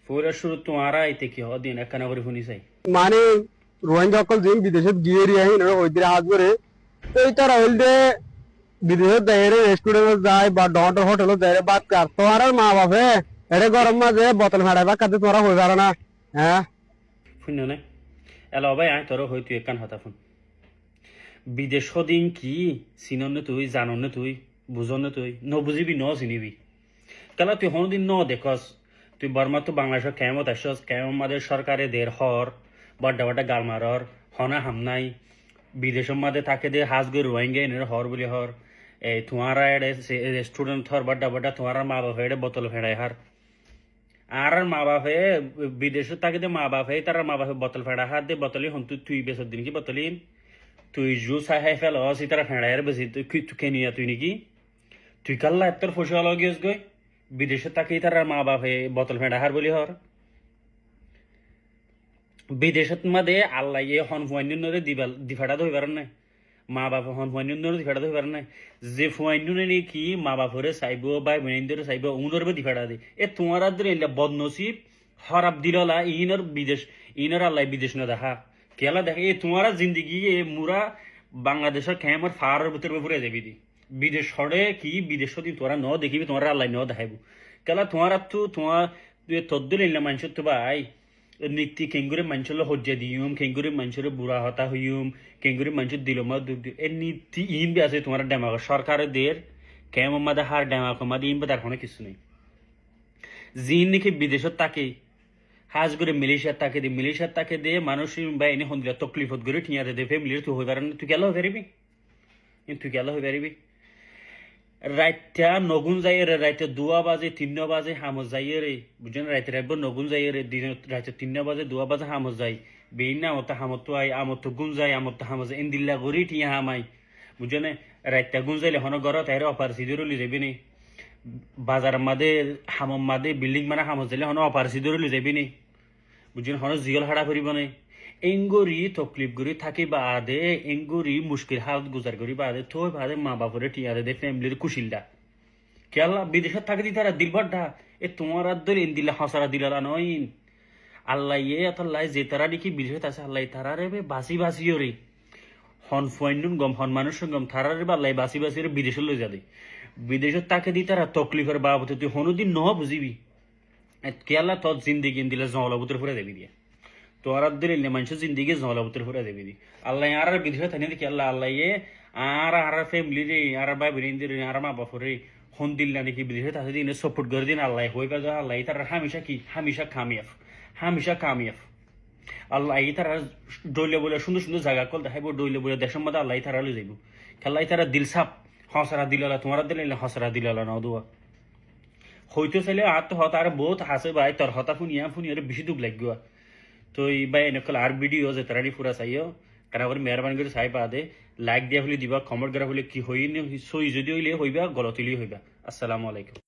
ফুরা শুরু তোমারা আইতে কি হদিন একখানা করে শুনি চাই মানে রোহিঙ্গা অকল যে বিদেশত গিয়ে রিয়াহিন ওইদের হাত ধরে এই তারা হইলে বিদেশত যায় রেস্টুরেন্টত যায় বা ডন্টর হোটেলত যায় বাদ কার তোমার আর মা বাপে এটা গরম মাঝে বোতল ফেড়াই বা কাতে তোরা হয়ে পারে না হ্যাঁ শুন না এলা ভাই আয় তোর হয়তো একখান হতা ফোন বিদেশ দিন কি চিনন নে তুই জানন নে তুই বুঝন নে তুই ন বুঝিবি ন চিনিবি কেলা তুই হনদিন ন দেখস তুই বর্মা তো বাংলাদেশের কেমত আসস কেমন মাদের সরকারে দের হর বড্ডা বড্ডা গাল মারর হনা হামনাই বিদেশের মাঝে থাকে দে হাজ গই রোহিঙ্গা এনের হর বলি হর এই তোমারা রেস্টুরেন্ট হর বড্ডা বড্ডা তোমার মা বাপ এড়ে বোতল ফেড়াই হার আর মা বাপে বিদেশে থাকে দে মা বাপে তার মা বাপে বোতল ফেড়া হাত দে বোতলি হন তুই বেসর দিন কি বোতলিন তুই জু সাহাই ফেল সি তারা ফেড়াইয়ের বেশি তুই কেনিয়া তুই নাকি তুই কাল্লা এত্তর ফসে হলো গিয়েস গই বিদেশে তাকেই তার মা বাপে বোতল ফেড়া হার বলি হর বিদেশত মাদে আল্লাহ ইয়ে হন ফুয়াইনুরে দিফাটা ধই পারেন নাই মা বাপ হন ফুয়াইনুরে দিফাটা ধই পারেন নাই যে ফুয়াইনুরে কি মা বাপরে চাইব বা বোনেন্দরে চাইব উনরবে দিফাটা দি এ তোমার আদরে এলা বদনসিব হরাব দিললা ইনর বিদেশ ইনর আল্লাহ বিদেশ না দেখা কেলা দেখে এ তোমার জিন্দগি এ মুরা বাংলাদেশের খেমার ফারের ভিতরে ঘুরে যাবি দি বিদেশ হরে কি বিদেশ দি তোরা ন দেখিবি তোমার আল্লাহ ন দেখাইব কেলা তোমার তো তোমার তুই তদ্দুর এলা মানুষ তো ভাই নীতি কেঙ্গুরে মানুষের হজ্জা দিম কেঙ্গুরে মানুষের বুড়া হতা হইম কেঙ্গুরে মানুষের দিলমা দুঃখ দিম এ নীতি ইন বি আছে তোমার ডেমাগ সরকারের দের কেমন মাদা হার ডেমাগ মাদে ইন বা তার কোনো কিছু নেই জিন নাকি বিদেশত তাকে হাজ করে মালয়েশিয়ার তাকে দে মালয়েশিয়ার তাকে দে মানুষ বা এনে হন্দিলা তকলিফত করে ঠিয়ারে দে ফ্যামিলির তুই হয়ে পারেন তুই গেল হয়ে পারিবি তুই গেল হয়ে পারিবি রাইতা নগুন যাই রে রাইতে 2 বাজে 3 বাজে হামজ যাই রে বুঝছেন রাইতে রাইব নগুন যাই রে দিন রাইতে 3 বাজে 2 বাজে হামজ যাই বেইনা ওটা হামত তো আই আমত তো গুন যাই আমত তো হামজ এন্দিল্লা গরি টিয়া হামাই বুঝছেন রাইতা গুন যাইলে হন গর তাইরে অপার সিদুরলি যাবি নি বাজার মাদে হামম মাদে বিল্ডিং মানে হামজ যাইলে হন অপার সিদুরলি যাবি নি বুঝছেন হন জিগল হাড়া করিব নি এঙ্গরি তকলিফ গরি থাকি বাদে এঙ্গরি মুশকিল হালত গুজার করি বাদে তো বাদে মা বাপরে টিয়ারে দে ফ্যামিলির কুশিলটা কেলা বিদেশত থাকে দি তারা দিলবারটা এ তোমার আদর এন দিলা হসারা দিলা নইন আল্লাহ ইয়ে আল্লাহ যে তারা নাকি বিদেশত আছে আল্লাহ তারা রে বাসি বাসিও রে হন ফুয়াইনুন গম হন মানুষ গম তারা রে আল্লাহ বাসি বাসি রে বিদেশে লই যাবে বিদেশত তাকে দি তারা তকলিফের বাবতে তুই হনুদিন ন বুঝিবি কেলা তোর জিন্দিগি দিলা জলাবুতের ফুরে দেবি দিয়ে তোর আদর এলে মানুষের জিন্দিগি জলাবুতের ফুরে দেবি দি আল্লাহ আর বিদেশে থাকে দেখি আল্লাহ আল্লাহ ইয়ে আর ফ্যামিলি রে আর ভাই বোনদের আর মা বাপরে হন দিল্লা নাকি বিদেশে থাকে দিন সাপোর্ট করে দিন আল্লাহ হয়ে গেছে আল্লাহ তার হামেশা কি হামেশা কামিয়াব আল্লাহ তারা ডইলে বলে সুন্দর সুন্দর জায়গা কল দেখাইব ডইলে বলে দেশের মধ্যে আল্লাহ তারা লই যাইব খেলাই তারা দিল সাপ হসরা দিলালা তোমার দিলে হসরা দিলালা না দুয়া হইতে চাইলে আর তো হত আর বহুত হাসে ভাই তোর হতা ফুনিয়া বেশি দুঃখ লাগবে তো এই ভাই এনেকল আর ভিডিও যে তারা পুরা চাইও কারণ করে মেহরবানি করে চাই পা দে লাইক দিয়া হলে দিবা কমেন্ট করা হলে কি হই সই যদি হইলে হইবা গলত হইলে হইবা আসসালামু আলাইকুম